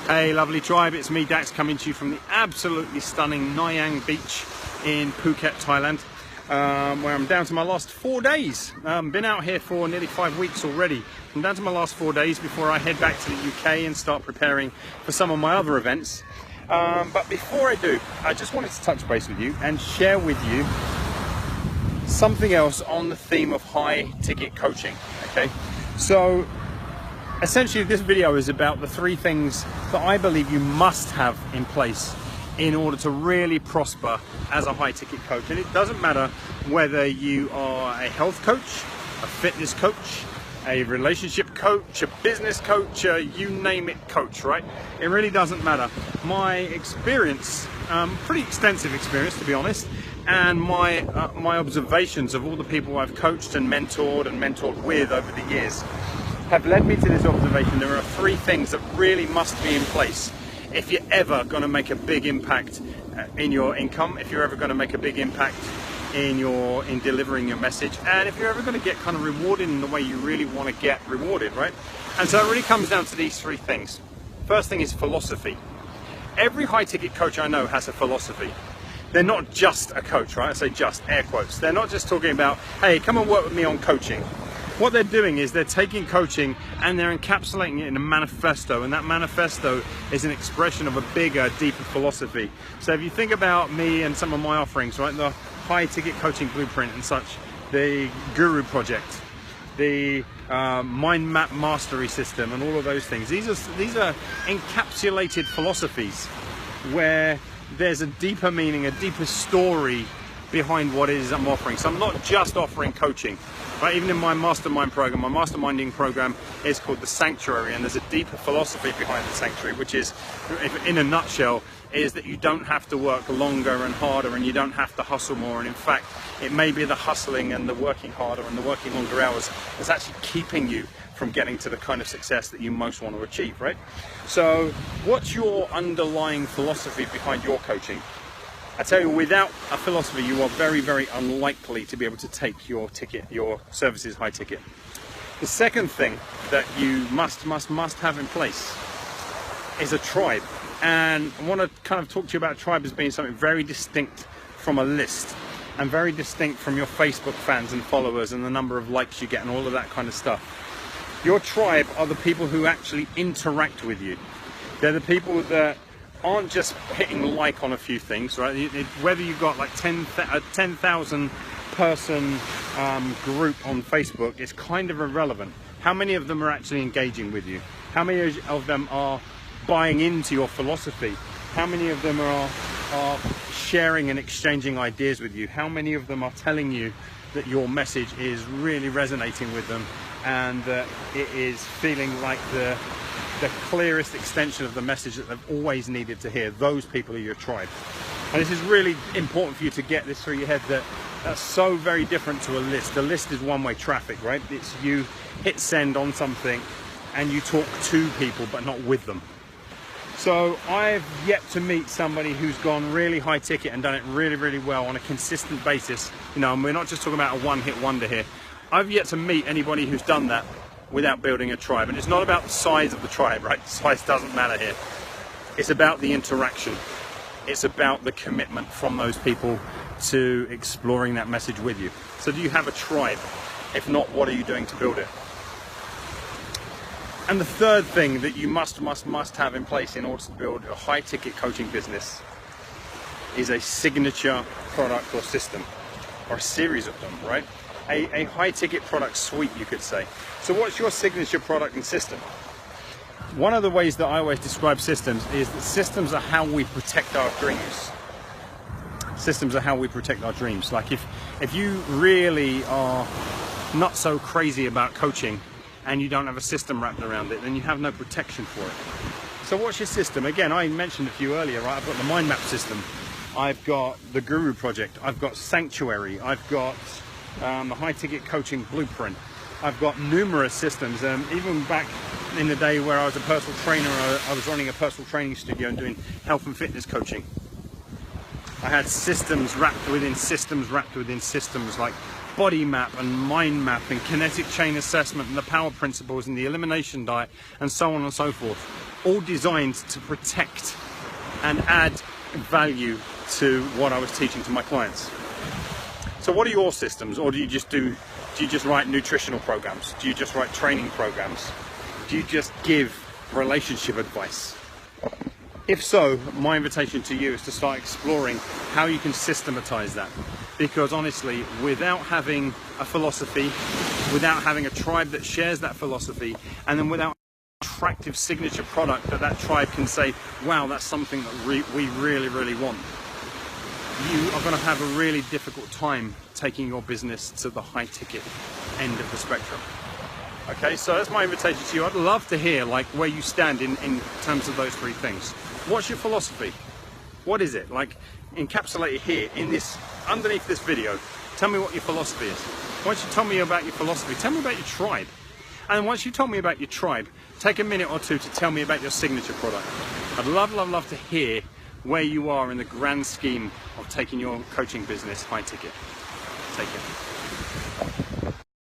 Hey lovely tribe, it's me Dax coming to you from the absolutely stunning Nai Beach in Phuket, Thailand, where I'm down to my last 4 days. Been out here for nearly 5 weeks already. I'm down to my last 4 days before I head back to the UK and start preparing for some of my other events. But before I do, I just wanted to touch base with you and share with you something else on the theme of high ticket coaching. Okay, so essentially this video is about the 3 things that I believe you must have in place in order to really prosper as a high ticket coach. And it doesn't matter whether you are a health coach, a fitness coach, a relationship coach, a business coach, you name it coach, right? It really doesn't matter. My experience, pretty extensive experience to be honest, and my observations of all the people I've coached and mentored with over the years have led me to this observation. There are 3 things that really must be in place if you're ever going to make a big impact in your income, if you're ever going to make a big impact in delivering your message, and if you're ever going to get kind of rewarded in the way you really want to get rewarded, right? And so it really comes down to these 3 things. First thing is philosophy. Every high ticket coach I know has a philosophy. They're not just a coach, right? I say just, air quotes. They're not just talking about, hey, come and work with me on coaching. What they're doing is they're taking coaching and they're encapsulating it in a manifesto, and that manifesto is an expression of a bigger, deeper philosophy. So if you think about me and some of my offerings, right, the high ticket coaching blueprint and such, the Guru Project, the mind map mastery system, and all of those things, these are encapsulated philosophies where there's a deeper meaning, a deeper story behind what it is I'm offering. So I'm not just offering coaching, right? Even in my mastermind program, my masterminding program is called The Sanctuary, and there's a deeper philosophy behind The Sanctuary, which is, in a nutshell, is that you don't have to work longer and harder, and you don't have to hustle more. And in fact, it may be the hustling and the working harder and the working longer hours that's actually keeping you from getting to the kind of success that you most want to achieve, right? So what's your underlying philosophy behind your coaching? I tell you, without a philosophy, you are very, very unlikely to be able to take your services high ticket. The second thing that you must have in place is a tribe. And I want to kind of talk to you about a tribe as being something very distinct from a list, and very distinct from your Facebook fans and followers and the number of likes you get and all of that kind of stuff. Your tribe are the people who actually interact with you. They're the people that aren't just hitting like on a few things, right? Whether you've got like 10,000 person group on Facebook is kind of irrelevant. How many of them are actually engaging with you? How many of them are buying into your philosophy? How many of them are sharing and exchanging ideas with you? How many of them are telling you that your message is really resonating with them, and that it is feeling like the clearest extension of the message that they've always needed to hear? Those people are your tribe. And this is really important for you to get this through your head, that that's so very different to a list. A list is one-way traffic, right? It's you hit send on something and you talk to people but not with them. So I've yet to meet somebody who's gone really high ticket and done it really, really well on a consistent basis. You know, and we're not just talking about a one-hit wonder here. I've yet to meet anybody who's done that without building a tribe. And it's not about the size of the tribe, right? Size doesn't matter here. It's about the interaction. It's about the commitment from those people to exploring that message with you. So do you have a tribe? If not, what are you doing to build it? And the third thing that you must have in place in order to build a high ticket coaching business is a signature product or system, or a series of them, right? A high ticket product suite, you could say. So what's your signature product and system? One of the ways that I always describe systems is that systems are how we protect our dreams. Systems are how we protect our dreams. Like if you really are not so crazy about coaching and you don't have a system wrapped around it, then you have no protection for it. So what's your system? Again, I mentioned a few earlier, right? I've got the mind map system. I've got the Guru Project. I've got Sanctuary. I've got the high ticket coaching blueprint. I've got numerous systems. Even back in the day where I was a personal trainer, I was running a personal training studio and doing health and fitness coaching. I had systems wrapped within systems like body map and mind map and kinetic chain assessment and the power principles and the elimination diet and so on and so forth. all designed to protect and add value to what I was teaching to my clients. So what are your systems? Or do you just write nutritional programs? Do you just write training programs? Do you just give relationship advice? If so, my invitation to you is to start exploring how you can systematize that. Because honestly, without having a philosophy, without having a tribe that shares that philosophy, and then without an attractive signature product that tribe can say, wow, that's something that we really, really want, you are going to have a really difficult time taking your business to the high ticket end of the spectrum. Okay, so that's my invitation to you. I'd love to hear like where you stand in terms of those three things. What's your philosophy? What is it? Like encapsulated here in this, underneath this video, tell me what your philosophy is. Once you tell me about your philosophy, tell me about your tribe. And once you told me about your tribe, take a minute or two to tell me about your signature product. I'd love, love, love to hear where you are in the grand scheme of taking your coaching business high ticket. Take care.